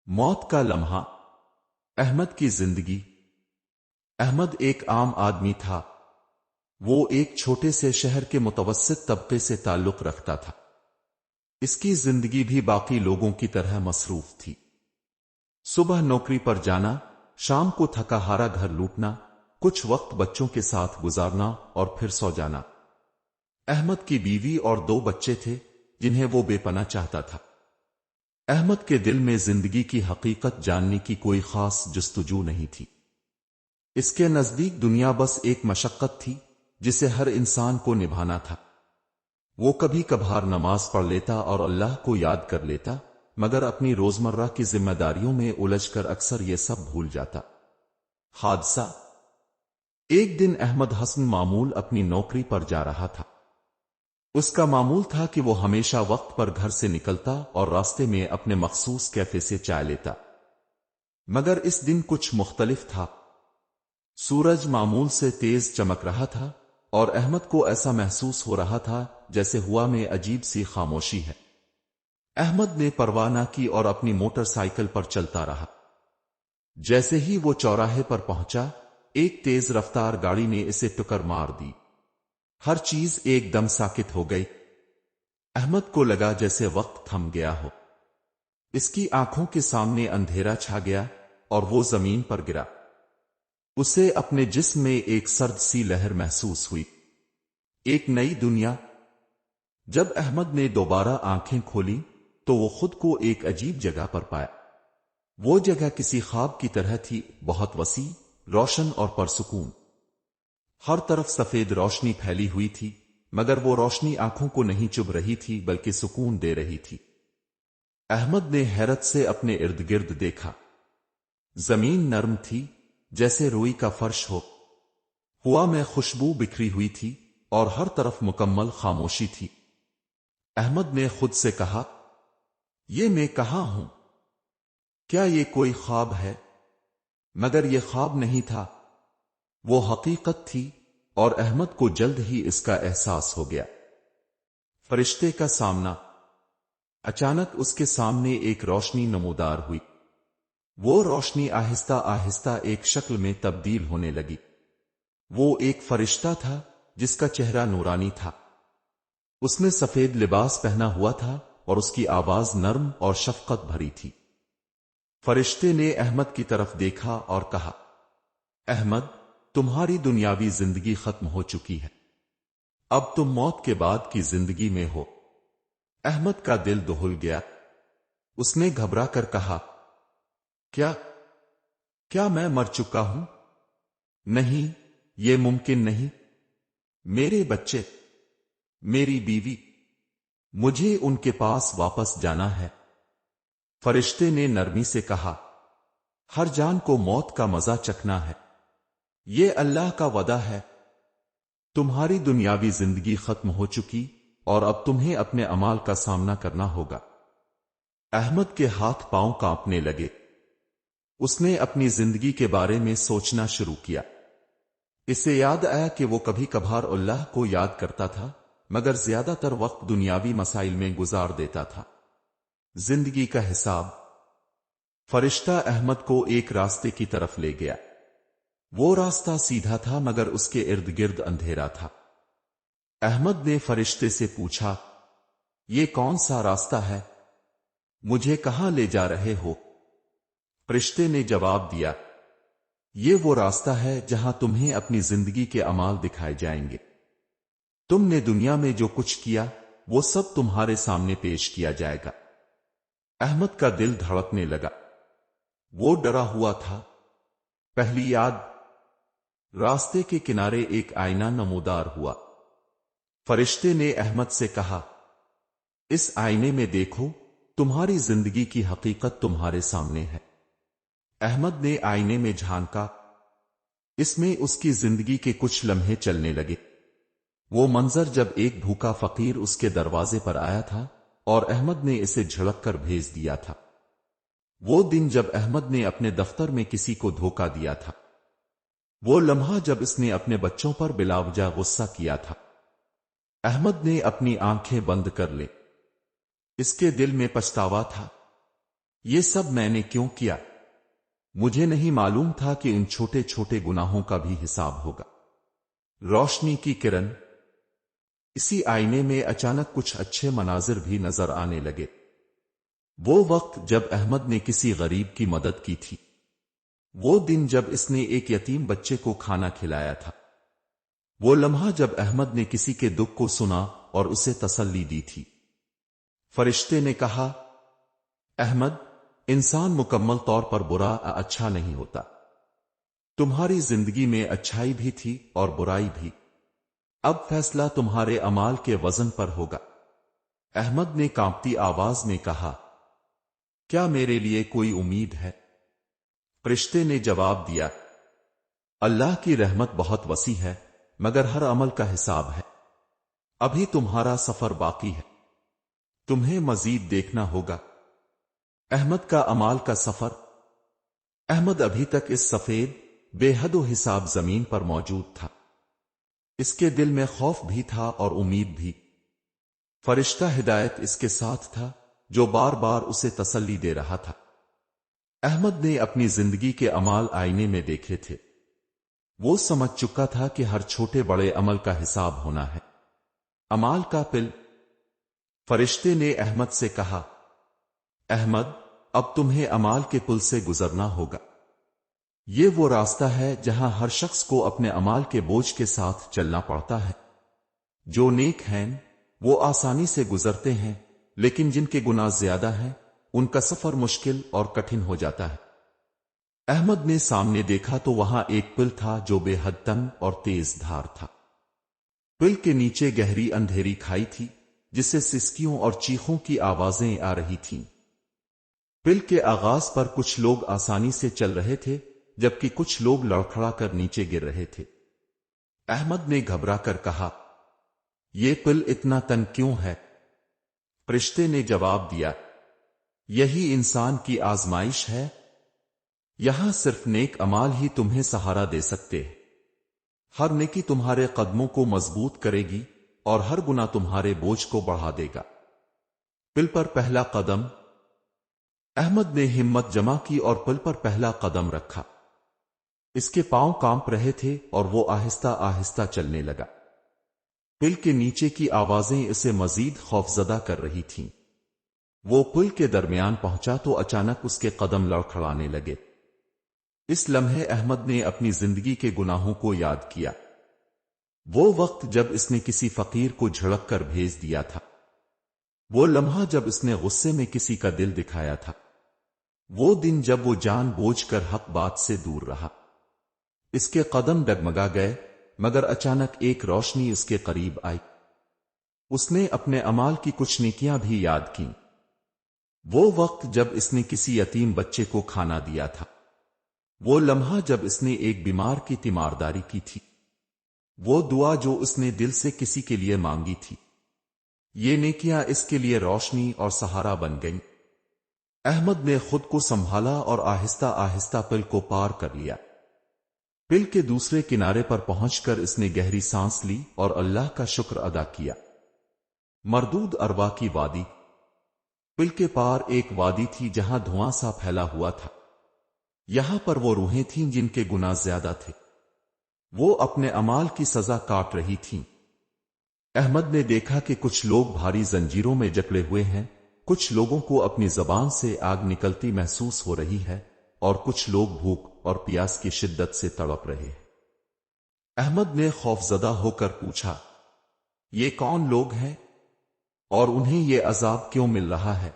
موت کا لمحہ۔ احمد کی زندگی۔ احمد ایک عام آدمی تھا۔ وہ ایک چھوٹے سے شہر کے متوسط طبقے سے تعلق رکھتا تھا۔ اس کی زندگی بھی باقی لوگوں کی طرح مصروف تھی۔ صبح نوکری پر جانا، شام کو تھکا ہارا گھر لوٹنا، کچھ وقت بچوں کے ساتھ گزارنا اور پھر سو جانا۔ احمد کی بیوی اور 2 بچے تھے جنہیں وہ بے پناہ چاہتا تھا۔ احمد کے دل میں زندگی کی حقیقت جاننے کی کوئی خاص جستجو نہیں تھی۔ اس کے نزدیک دنیا بس ایک مشقت تھی جسے ہر انسان کو نبھانا تھا۔ وہ کبھی کبھار نماز پڑھ لیتا اور اللہ کو یاد کر لیتا، مگر اپنی روزمرہ کی ذمہ داریوں میں الجھ کر اکثر یہ سب بھول جاتا۔ حادثہ۔ ایک دن احمد حسن معمول اپنی نوکری پر جا رہا تھا۔ اس کا معمول تھا کہ وہ ہمیشہ وقت پر گھر سے نکلتا اور راستے میں اپنے مخصوص کیفے سے چائے لیتا، مگر اس دن کچھ مختلف تھا۔ سورج معمول سے تیز چمک رہا تھا اور احمد کو ایسا محسوس ہو رہا تھا جیسے ہوا میں عجیب سی خاموشی ہے۔ احمد نے پرواہ نہ کی اور اپنی موٹر سائیکل پر چلتا رہا۔ جیسے ہی وہ چوراہے پر پہنچا، ایک تیز رفتار گاڑی نے اسے ٹکر مار دی۔ ہر چیز ایک دم ساکت ہو گئی۔ احمد کو لگا جیسے وقت تھم گیا ہو۔ اس کی آنکھوں کے سامنے اندھیرا چھا گیا اور وہ زمین پر گرا۔ اسے اپنے جسم میں ایک سرد سی لہر محسوس ہوئی، ایک نئی دنیا۔ جب احمد نے دوبارہ آنکھیں کھولی تو وہ خود کو ایک عجیب جگہ پر پایا۔ وہ جگہ کسی خواب کی طرح تھی، بہت وسیع، روشن اور پرسکون۔ ہر طرف سفید روشنی پھیلی ہوئی تھی، مگر وہ روشنی آنکھوں کو نہیں چبھ رہی تھی بلکہ سکون دے رہی تھی۔ احمد نے حیرت سے اپنے ارد گرد دیکھا۔ زمین نرم تھی، جیسے روئی کا فرش ہو۔ ہوا میں خوشبو بکھری ہوئی تھی اور ہر طرف مکمل خاموشی تھی۔ احمد نے خود سے کہا، یہ میں کہاں ہوں؟ کیا یہ کوئی خواب ہے؟ مگر یہ خواب نہیں تھا، وہ حقیقت تھی، اور احمد کو جلد ہی اس کا احساس ہو گیا۔ فرشتے کا سامنا۔ اچانک اس کے سامنے ایک روشنی نمودار ہوئی۔ وہ روشنی آہستہ آہستہ ایک شکل میں تبدیل ہونے لگی۔ وہ ایک فرشتہ تھا جس کا چہرہ نورانی تھا۔ اس نے سفید لباس پہنا ہوا تھا اور اس کی آواز نرم اور شفقت بھری تھی۔ فرشتے نے احمد کی طرف دیکھا اور کہا، احمد، تمہاری دنیاوی زندگی ختم ہو چکی ہے، اب تم موت کے بعد کی زندگی میں ہو۔ احمد کا دل دہل گیا۔ اس نے گھبرا کر کہا، کیا میں مر چکا ہوں؟ نہیں، یہ ممکن نہیں۔ میرے بچے، میری بیوی، مجھے ان کے پاس واپس جانا ہے۔ فرشتے نے نرمی سے کہا، ہر جان کو موت کا مزہ چکھنا ہے، یہ اللہ کا وعدہ ہے۔ تمہاری دنیاوی زندگی ختم ہو چکی اور اب تمہیں اپنے اعمال کا سامنا کرنا ہوگا۔ احمد کے ہاتھ پاؤں کانپنے لگے۔ اس نے اپنی زندگی کے بارے میں سوچنا شروع کیا۔ اسے یاد آیا کہ وہ کبھی کبھار اللہ کو یاد کرتا تھا، مگر زیادہ تر وقت دنیاوی مسائل میں گزار دیتا تھا۔ زندگی کا حساب۔ فرشتہ احمد کو ایک راستے کی طرف لے گیا۔ وہ راستہ سیدھا تھا مگر اس کے ارد گرد اندھیرا تھا۔ احمد نے فرشتے سے پوچھا، یہ کون سا راستہ ہے؟ مجھے کہاں لے جا رہے ہو؟ فرشتے نے جواب دیا، یہ وہ راستہ ہے جہاں تمہیں اپنی زندگی کے اعمال دکھائے جائیں گے۔ تم نے دنیا میں جو کچھ کیا وہ سب تمہارے سامنے پیش کیا جائے گا۔ احمد کا دل دھڑکنے لگا۔ وہ ڈرا ہوا تھا۔ پہلی یاد۔ راستے کے کنارے ایک آئینہ نمودار ہوا۔ فرشتے نے احمد سے کہا، اس آئینے میں دیکھو، تمہاری زندگی کی حقیقت تمہارے سامنے ہے۔ احمد نے آئینے میں جھانکا۔ اس میں اس کی زندگی کے کچھ لمحے چلنے لگے۔ وہ منظر جب ایک بھوکا فقیر اس کے دروازے پر آیا تھا اور احمد نے اسے جھڑک کر بھیج دیا تھا۔ وہ دن جب احمد نے اپنے دفتر میں کسی کو دھوکا دیا تھا۔ وہ لمحہ جب اس نے اپنے بچوں پر بلا وجہ غصہ کیا تھا۔ احمد نے اپنی آنکھیں بند کر لی۔ اس کے دل میں پچھتاوا تھا۔ یہ سب میں نے کیوں کیا؟ مجھے نہیں معلوم تھا کہ ان چھوٹے چھوٹے گناہوں کا بھی حساب ہوگا۔ روشنی کی کرن۔ اسی آئینے میں اچانک کچھ اچھے مناظر بھی نظر آنے لگے۔ وہ وقت جب احمد نے کسی غریب کی مدد کی تھی، وہ دن جب اس نے ایک یتیم بچے کو کھانا کھلایا تھا، وہ لمحہ جب احمد نے کسی کے دکھ کو سنا اور اسے تسلی دی تھی۔ فرشتے نے کہا، احمد، انسان مکمل طور پر برا اچھا نہیں ہوتا۔ تمہاری زندگی میں اچھائی بھی تھی اور برائی بھی۔ اب فیصلہ تمہارے اعمال کے وزن پر ہوگا۔ احمد نے کانپتی آواز میں کہا، کیا میرے لیے کوئی امید ہے؟ فرشتے نے جواب دیا، اللہ کی رحمت بہت وسیع ہے، مگر ہر عمل کا حساب ہے۔ ابھی تمہارا سفر باقی ہے، تمہیں مزید دیکھنا ہوگا۔ احمد کا اعمال کا سفر۔ احمد ابھی تک اس سفید بے حد و حساب زمین پر موجود تھا۔ اس کے دل میں خوف بھی تھا اور امید بھی۔ فرشتہ ہدایت اس کے ساتھ تھا، جو بار بار اسے تسلی دے رہا تھا۔ احمد نے اپنی زندگی کے اعمال آئینے میں دیکھے تھے۔ وہ سمجھ چکا تھا کہ ہر چھوٹے بڑے عمل کا حساب ہونا ہے۔ اعمال کا پل۔ فرشتے نے احمد سے کہا، احمد، اب تمہیں اعمال کے پل سے گزرنا ہوگا۔ یہ وہ راستہ ہے جہاں ہر شخص کو اپنے اعمال کے بوجھ کے ساتھ چلنا پڑتا ہے۔ جو نیک ہیں وہ آسانی سے گزرتے ہیں، لیکن جن کے گناہ زیادہ ہیں ان کا سفر مشکل اور کٹھن ہو جاتا ہے۔ احمد نے سامنے دیکھا تو وہاں ایک پل تھا جو بے حد تنگ اور تیز دھار تھا۔ پل کے نیچے گہری اندھیری کھائی تھی جس سے سسکیوں اور چیخوں کی آوازیں آ رہی تھیں۔ پل کے آغاز پر کچھ لوگ آسانی سے چل رہے تھے، جبکہ کچھ لوگ لڑکھڑا کر نیچے گر رہے تھے۔ احمد نے گھبرا کر کہا، یہ پل اتنا تنگ کیوں ہے؟ فرشتے نے جواب دیا، یہی انسان کی آزمائش ہے۔ یہاں صرف نیک اعمال ہی تمہیں سہارا دے سکتے ہیں۔ ہر نیکی تمہارے قدموں کو مضبوط کرے گی اور ہر گناہ تمہارے بوجھ کو بڑھا دے گا۔ پل پر پہلا قدم۔ احمد نے ہمت جمع کی اور پل پر پہلا قدم رکھا۔ اس کے پاؤں کانپ رہے تھے اور وہ آہستہ آہستہ چلنے لگا۔ پل کے نیچے کی آوازیں اسے مزید خوفزدہ کر رہی تھیں۔ وہ پل کے درمیان پہنچا تو اچانک اس کے قدم لڑکھڑانے لگے۔ اس لمحے احمد نے اپنی زندگی کے گناہوں کو یاد کیا۔ وہ وقت جب اس نے کسی فقیر کو جھڑک کر بھیج دیا تھا، وہ لمحہ جب اس نے غصے میں کسی کا دل دکھایا تھا، وہ دن جب وہ جان بوجھ کر حق بات سے دور رہا۔ اس کے قدم ڈگمگا گئے، مگر اچانک ایک روشنی اس کے قریب آئی۔ اس نے اپنے اعمال کی کچھ نیکیاں بھی یاد کیں۔ وہ وقت جب اس نے کسی یتیم بچے کو کھانا دیا تھا، وہ لمحہ جب اس نے ایک بیمار کی تیمارداری کی تھی، وہ دعا جو اس نے دل سے کسی کے لیے مانگی تھی، یہ نیکیاں اس کے لیے روشنی اور سہارا بن گئیں۔ احمد نے خود کو سنبھالا اور آہستہ آہستہ پل کو پار کر لیا۔ پل کے دوسرے کنارے پر پہنچ کر اس نے گہری سانس لی اور اللہ کا شکر ادا کیا۔ مردود اروا کی وادی۔ پل کے پار ایک وادی تھی جہاں دھواں سا پھیلا ہوا تھا۔ یہاں پر وہ روحیں تھیں جن کے گناہ زیادہ تھے، وہ اپنے اعمال کی سزا کاٹ رہی تھیں۔ احمد نے دیکھا کہ کچھ لوگ بھاری زنجیروں میں جکڑے ہوئے ہیں، کچھ لوگوں کو اپنی زبان سے آگ نکلتی محسوس ہو رہی ہے اور کچھ لوگ بھوک اور پیاس کی شدت سے تڑپ رہے ہیں۔ احمد نے خوفزدہ ہو کر پوچھا، یہ کون لوگ ہیں اور انہیں یہ عذاب کیوں مل رہا ہے؟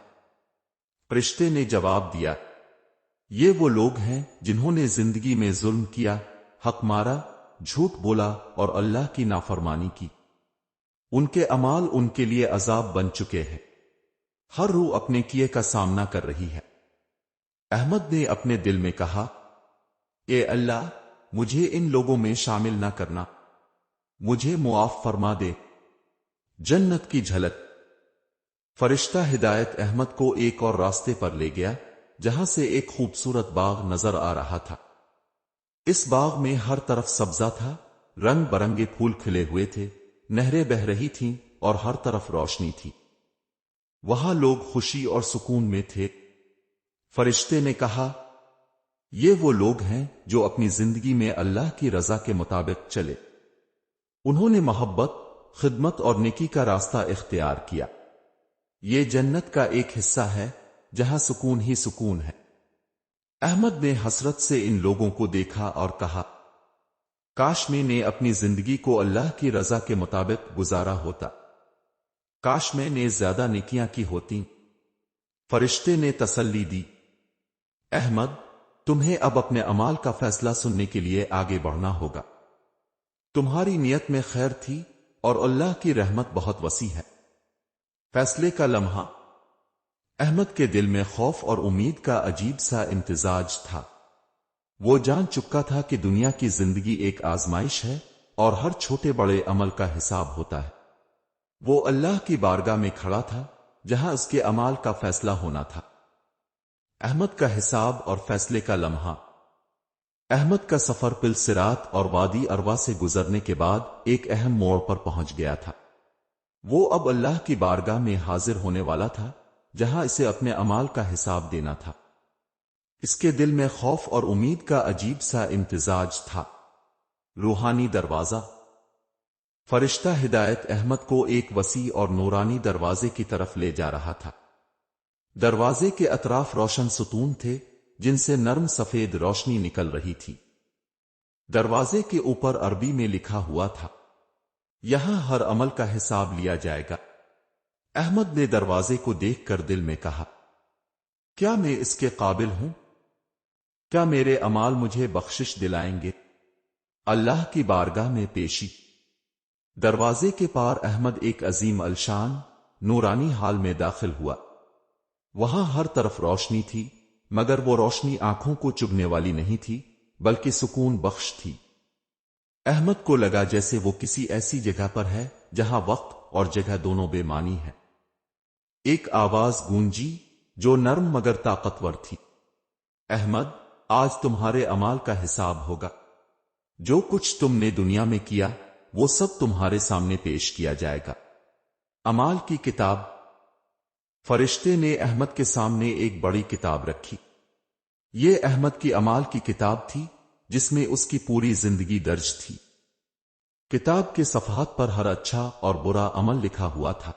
فرشتے نے جواب دیا، یہ وہ لوگ ہیں جنہوں نے زندگی میں ظلم کیا، حق مارا، جھوٹ بولا اور اللہ کی نافرمانی کی۔ ان کے اعمال ان کے لیے عذاب بن چکے ہیں۔ ہر روح اپنے کیے کا سامنا کر رہی ہے۔ احمد نے اپنے دل میں کہا، اے اللہ، مجھے ان لوگوں میں شامل نہ کرنا، مجھے معاف فرما دے۔ جنت کی جھلک۔ فرشتہ ہدایت احمد کو ایک اور راستے پر لے گیا جہاں سے ایک خوبصورت باغ نظر آ رہا تھا۔ اس باغ میں ہر طرف سبزہ تھا، رنگ برنگے پھول کھلے ہوئے تھے، نہریں بہہ رہی تھیں اور ہر طرف روشنی تھی۔ وہاں لوگ خوشی اور سکون میں تھے۔ فرشتے نے کہا، یہ وہ لوگ ہیں جو اپنی زندگی میں اللہ کی رضا کے مطابق چلے، انہوں نے محبت، خدمت اور نیکی کا راستہ اختیار کیا۔ یہ جنت کا ایک حصہ ہے جہاں سکون ہی سکون ہے۔ احمد نے حسرت سے ان لوگوں کو دیکھا اور کہا، کاش میں نے اپنی زندگی کو اللہ کی رضا کے مطابق گزارا ہوتا، کاش میں نے زیادہ نیکیاں کی ہوتی۔ فرشتے نے تسلی دی، احمد، تمہیں اب اپنے اعمال کا فیصلہ سننے کے لیے آگے بڑھنا ہوگا۔ تمہاری نیت میں خیر تھی اور اللہ کی رحمت بہت وسیع ہے۔ فیصلے کا لمحہ۔ احمد کے دل میں خوف اور امید کا عجیب سا امتزاج تھا۔ وہ جان چکا تھا کہ دنیا کی زندگی ایک آزمائش ہے اور ہر چھوٹے بڑے عمل کا حساب ہوتا ہے۔ وہ اللہ کی بارگاہ میں کھڑا تھا جہاں اس کے اعمال کا فیصلہ ہونا تھا۔ احمد کا حساب اور فیصلے کا لمحہ۔ احمد کا سفر پل صراط اور وادی اروا سے گزرنے کے بعد ایک اہم موڑ پر پہنچ گیا تھا۔ وہ اب اللہ کی بارگاہ میں حاضر ہونے والا تھا جہاں اسے اپنے اعمال کا حساب دینا تھا۔ اس کے دل میں خوف اور امید کا عجیب سا امتزاج تھا۔ روحانی دروازہ۔ فرشتہ ہدایت احمد کو ایک وسیع اور نورانی دروازے کی طرف لے جا رہا تھا۔ دروازے کے اطراف روشن ستون تھے جن سے نرم سفید روشنی نکل رہی تھی۔ دروازے کے اوپر عربی میں لکھا ہوا تھا، یہاں ہر عمل کا حساب لیا جائے گا۔ احمد نے دروازے کو دیکھ کر دل میں کہا، کیا میں اس کے قابل ہوں؟ کیا میرے اعمال مجھے بخشش دلائیں گے؟ اللہ کی بارگاہ میں پیشی۔ دروازے کے پار احمد ایک عظیم الشان نورانی حال میں داخل ہوا۔ وہاں ہر طرف روشنی تھی، مگر وہ روشنی آنکھوں کو چبھنے والی نہیں تھی بلکہ سکون بخش تھی۔ احمد کو لگا جیسے وہ کسی ایسی جگہ پر ہے جہاں وقت اور جگہ دونوں بے معنی ہے۔ ایک آواز گونجی جو نرم مگر طاقتور تھی، احمد، آج تمہارے اعمال کا حساب ہوگا۔ جو کچھ تم نے دنیا میں کیا وہ سب تمہارے سامنے پیش کیا جائے گا۔ اعمال کی کتاب۔ فرشتے نے احمد کے سامنے ایک بڑی کتاب رکھی۔ یہ احمد کی اعمال کی کتاب تھی جس میں اس کی پوری زندگی درج تھی۔ کتاب کے صفحات پر ہر اچھا اور برا عمل لکھا ہوا تھا۔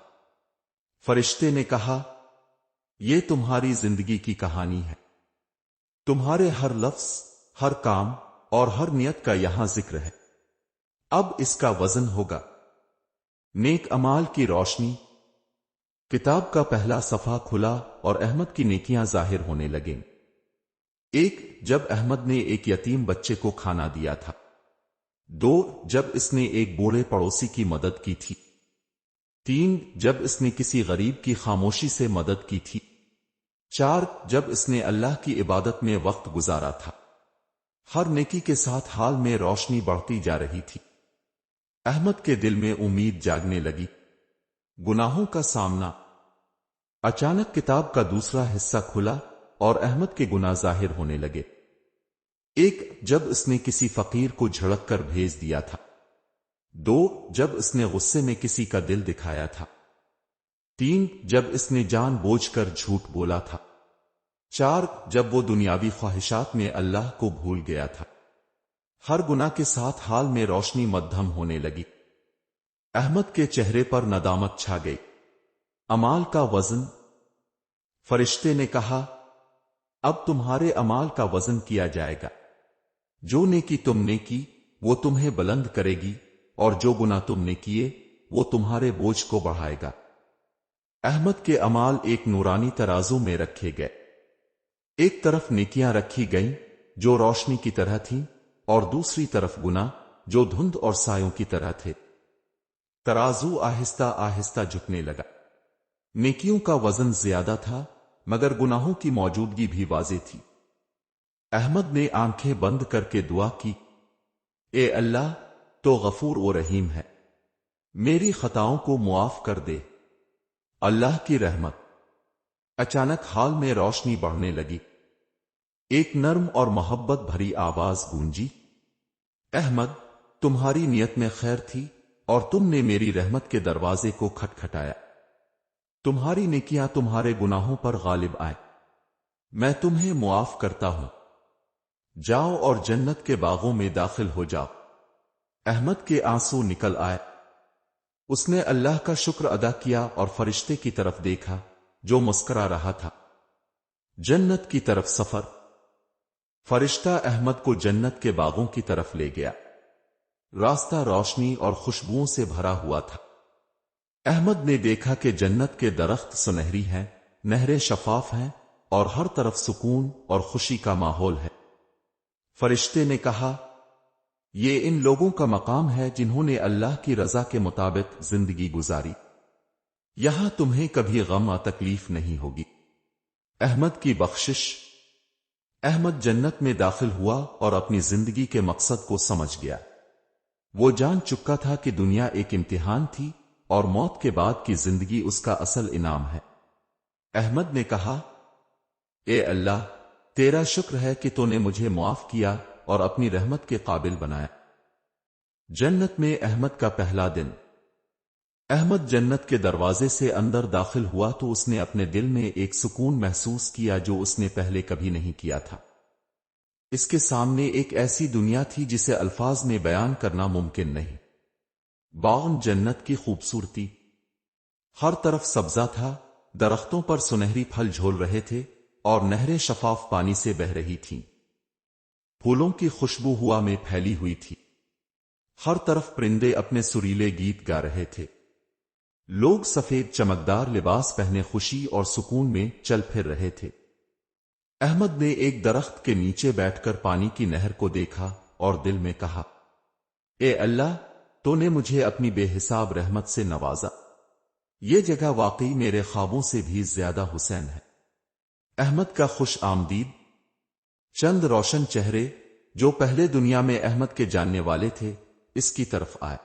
فرشتے نے کہا، یہ تمہاری زندگی کی کہانی ہے۔ تمہارے ہر لفظ، ہر کام اور ہر نیت کا یہاں ذکر ہے۔ اب اس کا وزن ہوگا۔ نیک اعمال کی روشنی۔ کتاب کا پہلا صفحہ کھلا اور احمد کی نیکیاں ظاہر ہونے لگیں۔ ایک، جب احمد نے ایک یتیم بچے کو کھانا دیا تھا۔ دو، جب اس نے ایک بوڑھے پڑوسی کی مدد کی تھی۔ تین، جب اس نے کسی غریب کی خاموشی سے مدد کی تھی۔ چار، جب اس نے اللہ کی عبادت میں وقت گزارا تھا۔ ہر نیکی کے ساتھ حال میں روشنی بڑھتی جا رہی تھی۔ احمد کے دل میں امید جاگنے لگی۔ گناہوں کا سامنا۔ اچانک کتاب کا دوسرا حصہ کھلا اور احمد کے گناہ ظاہر ہونے لگے۔ ایک، جب اس نے کسی فقیر کو جھڑک کر بھیج دیا تھا۔ دو، جب اس نے غصے میں کسی کا دل دکھایا تھا۔ تین، جب اس نے جان بوجھ کر جھوٹ بولا تھا۔ چار، جب وہ دنیاوی خواہشات میں اللہ کو بھول گیا تھا۔ ہر گناہ کے ساتھ حال میں روشنی مدھم ہونے لگی۔ احمد کے چہرے پر ندامت چھا گئی۔ اعمال کا وزن۔ فرشتے نے کہا، اب تمہارے اعمال کا وزن کیا جائے گا۔ جو نیکی تم نے کی وہ تمہیں بلند کرے گی اور جو گناہ تم نے کیے وہ تمہارے بوجھ کو بڑھائے گا۔ احمد کے اعمال ایک نورانی ترازو میں رکھے گئے۔ ایک طرف نیکیاں رکھی گئیں جو روشنی کی طرح تھیں اور دوسری طرف گناہ جو دھند اور سایوں کی طرح تھے۔ ترازو آہستہ آہستہ جھکنے لگا۔ نیکیوں کا وزن زیادہ تھا مگر گناہوں کی موجودگی بھی واضح تھی۔ احمد نے آنکھیں بند کر کے دعا کی، اے اللہ، تو غفور و رحیم ہے، میری خطاؤں کو معاف کر دے۔ اللہ کی رحمت۔ اچانک حال میں روشنی بڑھنے لگی۔ ایک نرم اور محبت بھری آواز گونجی، احمد، تمہاری نیت میں خیر تھی اور تم نے میری رحمت کے دروازے کو کھٹکھٹایا۔ تمہاری نیکیاں تمہارے گناہوں پر غالب آئیں۔ میں تمہیں معاف کرتا ہوں، جاؤ اور جنت کے باغوں میں داخل ہو جاؤ۔ احمد کے آنسو نکل آئے۔ اس نے اللہ کا شکر ادا کیا اور فرشتے کی طرف دیکھا جو مسکرا رہا تھا۔ جنت کی طرف سفر۔ فرشتہ احمد کو جنت کے باغوں کی طرف لے گیا۔ راستہ روشنی اور خوشبوؤں سے بھرا ہوا تھا۔ احمد نے دیکھا کہ جنت کے درخت سنہری ہیں، نہریں شفاف ہیں اور ہر طرف سکون اور خوشی کا ماحول ہے۔ فرشتے نے کہا، یہ ان لوگوں کا مقام ہے جنہوں نے اللہ کی رضا کے مطابق زندگی گزاری، یہاں تمہیں کبھی غم و تکلیف نہیں ہوگی۔ احمد کی بخشش۔ احمد جنت میں داخل ہوا اور اپنی زندگی کے مقصد کو سمجھ گیا۔ وہ جان چکا تھا کہ دنیا ایک امتحان تھی اور موت کے بعد کی زندگی اس کا اصل انعام ہے۔ احمد نے کہا، اے اللہ، تیرا شکر ہے کہ تو نے مجھے معاف کیا اور اپنی رحمت کے قابل بنایا۔ جنت میں احمد کا پہلا دن۔ احمد جنت کے دروازے سے اندر داخل ہوا تو اس نے اپنے دل میں ایک سکون محسوس کیا جو اس نے پہلے کبھی نہیں کیا تھا۔ اس کے سامنے ایک ایسی دنیا تھی جسے الفاظ میں بیان کرنا ممکن نہیں۔ باغ جنت کی خوبصورتی، ہر طرف سبزہ تھا، درختوں پر سنہری پھل جھول رہے تھے اور نہریں شفاف پانی سے بہہ رہی تھیں۔ پھولوں کی خوشبو ہوا میں پھیلی ہوئی تھی۔ ہر طرف پرندے اپنے سریلے گیت گا رہے تھے۔ لوگ سفید چمکدار لباس پہنے خوشی اور سکون میں چل پھر رہے تھے۔ احمد نے ایک درخت کے نیچے بیٹھ کر پانی کی نہر کو دیکھا اور دل میں کہا، اے اللہ، تو نے مجھے اپنی بے حساب رحمت سے نوازا۔ یہ جگہ واقعی میرے خوابوں سے بھی زیادہ حسین ہے۔ احمد کا خوش آمدید۔ چند روشن چہرے جو پہلے دنیا میں احمد کے جاننے والے تھے اس کی طرف آئے۔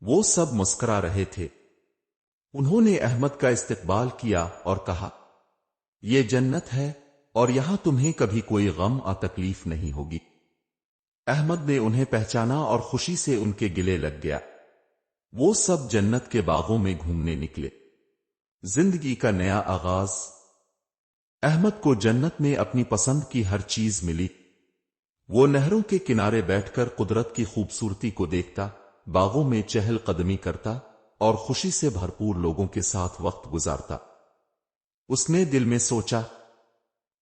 وہ سب مسکرا رہے تھے۔ انہوں نے احمد کا استقبال کیا اور کہا، یہ جنت ہے اور یہاں تمہیں کبھی کوئی غم اور تکلیف نہیں ہوگی۔ احمد نے انہیں پہچانا اور خوشی سے ان کے گلے لگ گیا۔ وہ سب جنت کے باغوں میں گھومنے نکلے۔ زندگی کا نیا آغاز۔ احمد کو جنت میں اپنی پسند کی ہر چیز ملی۔ وہ نہروں کے کنارے بیٹھ کر قدرت کی خوبصورتی کو دیکھتا، باغوں میں چہل قدمی کرتا اور خوشی سے بھرپور لوگوں کے ساتھ وقت گزارتا۔ اس نے دل میں سوچا،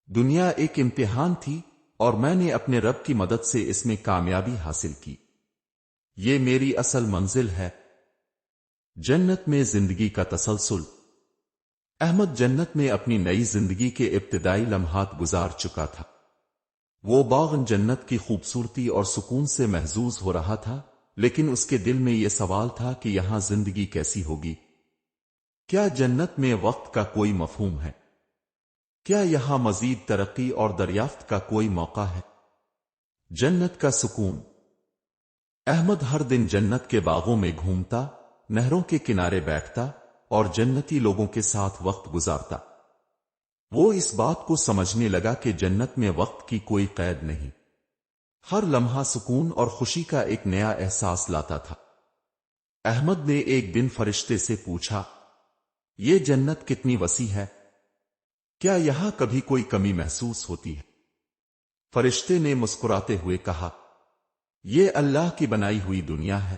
دنیا ایک امتحان تھی اور میں نے اپنے رب کی مدد سے اس میں کامیابی حاصل کی۔ یہ میری اصل منزل ہے۔ جنت میں زندگی کا تسلسل۔ احمد جنت میں اپنی نئی زندگی کے ابتدائی لمحات گزار چکا تھا۔ وہ باغ جنت کی خوبصورتی اور سکون سے محظوظ ہو رہا تھا، لیکن اس کے دل میں یہ سوال تھا کہ یہاں زندگی کیسی ہوگی؟ کیا جنت میں وقت کا کوئی مفہوم ہے؟ کیا یہاں مزید ترقی اور دریافت کا کوئی موقع ہے؟ جنت کا سکون۔ احمد ہر دن جنت کے باغوں میں گھومتا، نہروں کے کنارے بیٹھتا اور جنتی لوگوں کے ساتھ وقت گزارتا۔ وہ اس بات کو سمجھنے لگا کہ جنت میں وقت کی کوئی قید نہیں۔ ہر لمحہ سکون اور خوشی کا ایک نیا احساس لاتا تھا۔ احمد نے ایک دن فرشتے سے پوچھا، یہ جنت کتنی وسیع ہے؟ کیا یہاں کبھی کوئی کمی محسوس ہوتی ہے؟ فرشتے نے مسکراتے ہوئے کہا، یہ اللہ کی بنائی ہوئی دنیا ہے۔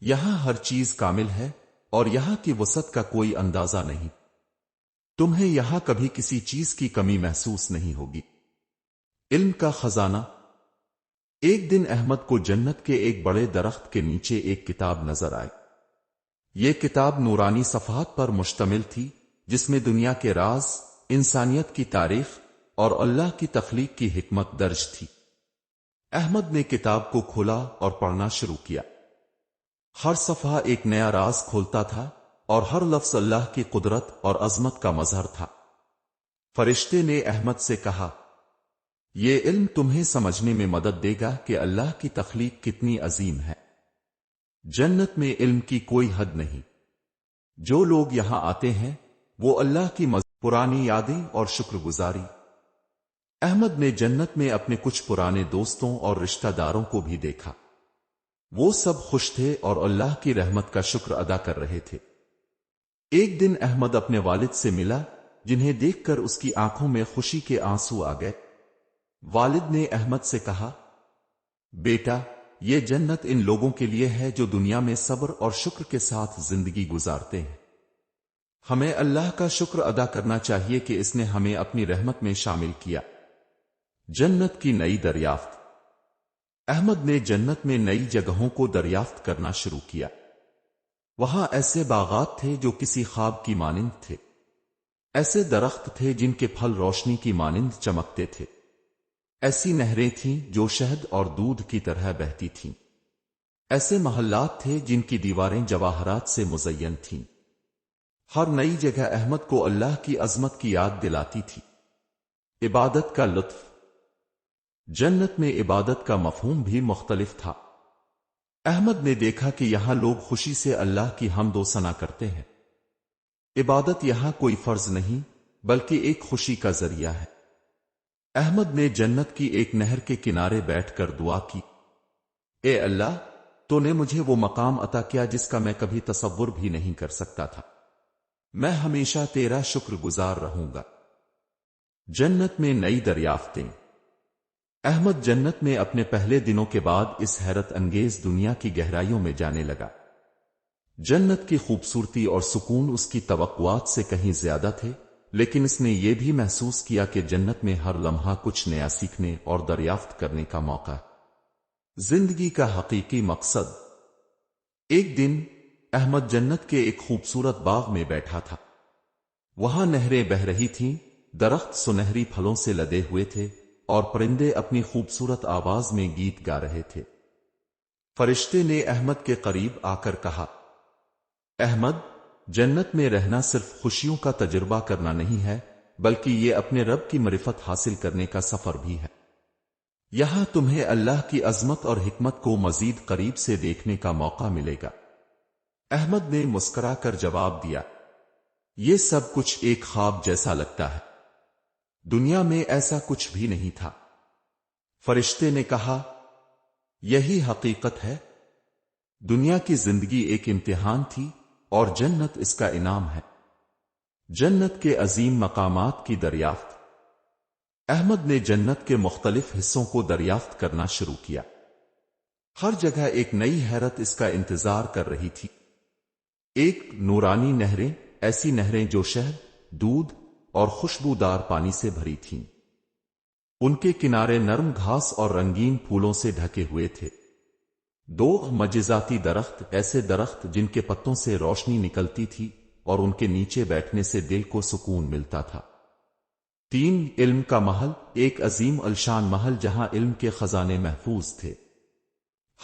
یہاں ہر چیز کامل ہے اور یہاں کی وسعت کا کوئی اندازہ نہیں۔ تمہیں یہاں کبھی کسی چیز کی کمی محسوس نہیں ہوگی۔ علم کا خزانہ۔ ایک دن احمد کو جنت کے ایک بڑے درخت کے نیچے ایک کتاب نظر آئی۔ یہ کتاب نورانی صفحات پر مشتمل تھی جس میں دنیا کے راز، انسانیت کی تاریخ اور اللہ کی تخلیق کی حکمت درج تھی۔ احمد نے کتاب کو کھولا اور پڑھنا شروع کیا۔ ہر صفحہ ایک نیا راز کھولتا تھا اور ہر لفظ اللہ کی قدرت اور عظمت کا مظہر تھا۔ فرشتے نے احمد سے کہا، یہ علم تمہیں سمجھنے میں مدد دے گا کہ اللہ کی تخلیق کتنی عظیم ہے۔ جنت میں علم کی کوئی حد نہیں۔ جو لوگ یہاں آتے ہیں وہ اللہ کی پرانی یادیں اور شکر گزاری۔ احمد نے جنت میں اپنے کچھ پرانے دوستوں اور رشتہ داروں کو بھی دیکھا۔ وہ سب خوش تھے اور اللہ کی رحمت کا شکر ادا کر رہے تھے۔ ایک دن احمد اپنے والد سے ملا جنہیں دیکھ کر اس کی آنکھوں میں خوشی کے آنسو آ گئے۔ والد نے احمد سے کہا، بیٹا، یہ جنت ان لوگوں کے لیے ہے جو دنیا میں صبر اور شکر کے ساتھ زندگی گزارتے ہیں۔ ہمیں اللہ کا شکر ادا کرنا چاہیے کہ اس نے ہمیں اپنی رحمت میں شامل کیا۔ جنت کی نئی دریافت۔ احمد نے جنت میں نئی جگہوں کو دریافت کرنا شروع کیا۔ وہاں ایسے باغات تھے جو کسی خواب کی مانند تھے، ایسے درخت تھے جن کے پھل روشنی کی مانند چمکتے تھے، ایسی نہریں تھیں جو شہد اور دودھ کی طرح بہتی تھیں، ایسے محلات تھے جن کی دیواریں جواہرات سے مزین تھیں۔ ہر نئی جگہ احمد کو اللہ کی عظمت کی یاد دلاتی تھی۔ عبادت کا لطف۔ جنت میں عبادت کا مفہوم بھی مختلف تھا۔ احمد نے دیکھا کہ یہاں لوگ خوشی سے اللہ کی حمد و ثنا کرتے ہیں۔ عبادت یہاں کوئی فرض نہیں بلکہ ایک خوشی کا ذریعہ ہے۔ احمد نے جنت کی ایک نہر کے کنارے بیٹھ کر دعا کی، اے اللہ، تو نے مجھے وہ مقام عطا کیا جس کا میں کبھی تصور بھی نہیں کر سکتا تھا۔ میں ہمیشہ تیرا شکر گزار رہوں گا۔ جنت میں نئی دریافتیں۔ احمد جنت میں اپنے پہلے دنوں کے بعد اس حیرت انگیز دنیا کی گہرائیوں میں جانے لگا۔ جنت کی خوبصورتی اور سکون اس کی توقعات سے کہیں زیادہ تھے، لیکن اس نے یہ بھی محسوس کیا کہ جنت میں ہر لمحہ کچھ نیا سیکھنے اور دریافت کرنے کا موقع ہے۔ زندگی کا حقیقی مقصد۔ ایک دن احمد جنت کے ایک خوبصورت باغ میں بیٹھا تھا۔ وہاں نہریں بہہ رہی تھیں، درخت سنہری پھلوں سے لدے ہوئے تھے اور پرندے اپنی خوبصورت آواز میں گیت گا رہے تھے۔ فرشتے نے احمد کے قریب آ کر کہا، احمد، جنت میں رہنا صرف خوشیوں کا تجربہ کرنا نہیں ہے بلکہ یہ اپنے رب کی معرفت حاصل کرنے کا سفر بھی ہے۔ یہاں تمہیں اللہ کی عظمت اور حکمت کو مزید قریب سے دیکھنے کا موقع ملے گا۔ احمد نے مسکرا کر جواب دیا، یہ سب کچھ ایک خواب جیسا لگتا ہے، دنیا میں ایسا کچھ بھی نہیں تھا۔ فرشتے نے کہا، یہی حقیقت ہے، دنیا کی زندگی ایک امتحان تھی اور جنت اس کا انعام ہے۔ جنت کے عظیم مقامات کی دریافت۔ احمد نے جنت کے مختلف حصوں کو دریافت کرنا شروع کیا۔ ہر جگہ ایک نئی حیرت اس کا انتظار کر رہی تھی۔ ایک نورانی نہریں، ایسی نہریں جو شہد، دودھ اور خوشبودار پانی سے بھری تھیں۔ ان کے کنارے نرم گھاس اور رنگین پھولوں سے ڈھکے ہوئے تھے۔ دو معجزاتی درخت، ایسے درخت جن کے پتوں سے روشنی نکلتی تھی اور ان کے نیچے بیٹھنے سے دل کو سکون ملتا تھا۔ تین علم کا محل، ایک عظیم الشان محل جہاں علم کے خزانے محفوظ تھے۔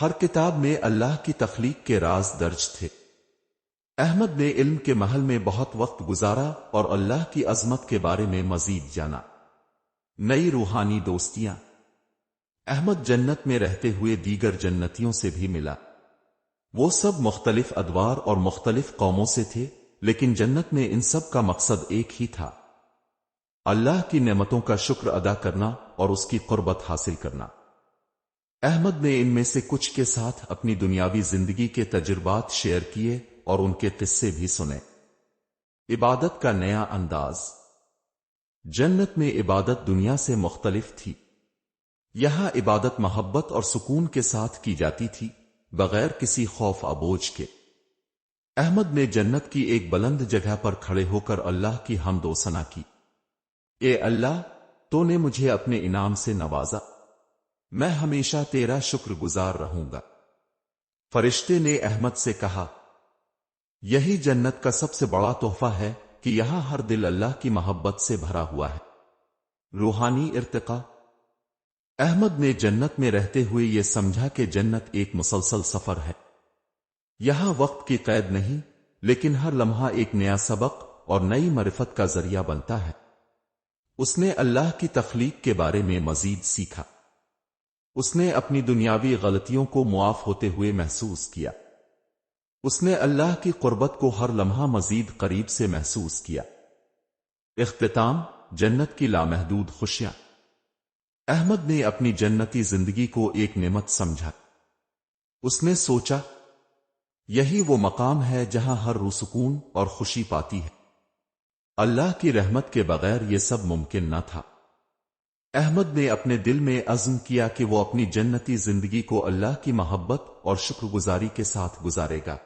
ہر کتاب میں اللہ کی تخلیق کے راز درج تھے۔ احمد نے علم کے محل میں بہت وقت گزارا اور اللہ کی عظمت کے بارے میں مزید جانا۔ نئی روحانی دوستیاں۔ احمد جنت میں رہتے ہوئے دیگر جنتیوں سے بھی ملا۔ وہ سب مختلف ادوار اور مختلف قوموں سے تھے، لیکن جنت میں ان سب کا مقصد ایک ہی تھا، اللہ کی نعمتوں کا شکر ادا کرنا اور اس کی قربت حاصل کرنا۔ احمد نے ان میں سے کچھ کے ساتھ اپنی دنیاوی زندگی کے تجربات شیئر کیے اور ان کے قصے بھی سنے۔ عبادت کا نیا انداز۔ جنت میں عبادت دنیا سے مختلف تھی۔ یہاں عبادت محبت اور سکون کے ساتھ کی جاتی تھی، بغیر کسی خوف آبوجھ کے۔ احمد نے جنت کی ایک بلند جگہ پر کھڑے ہو کر اللہ کی حمد و ثنا کی، اے اللہ، تو نے مجھے اپنے انعام سے نوازا، میں ہمیشہ تیرا شکر گزار رہوں گا۔ فرشتے نے احمد سے کہا، یہی جنت کا سب سے بڑا تحفہ ہے کہ یہاں ہر دل اللہ کی محبت سے بھرا ہوا ہے۔ روحانی ارتقاء۔ احمد نے جنت میں رہتے ہوئے یہ سمجھا کہ جنت ایک مسلسل سفر ہے۔ یہاں وقت کی قید نہیں، لیکن ہر لمحہ ایک نیا سبق اور نئی معرفت کا ذریعہ بنتا ہے۔ اس نے اللہ کی تخلیق کے بارے میں مزید سیکھا۔ اس نے اپنی دنیاوی غلطیوں کو معاف ہوتے ہوئے محسوس کیا۔ اس نے اللہ کی قربت کو ہر لمحہ مزید قریب سے محسوس کیا۔ اختتام۔ جنت کی لامحدود خوشیاں۔ احمد نے اپنی جنتی زندگی کو ایک نعمت سمجھا۔ اس نے سوچا، یہی وہ مقام ہے جہاں ہر روح سکون اور خوشی پاتی ہے۔ اللہ کی رحمت کے بغیر یہ سب ممکن نہ تھا۔ احمد نے اپنے دل میں عزم کیا کہ وہ اپنی جنتی زندگی کو اللہ کی محبت اور شکر گزاری کے ساتھ گزارے گا۔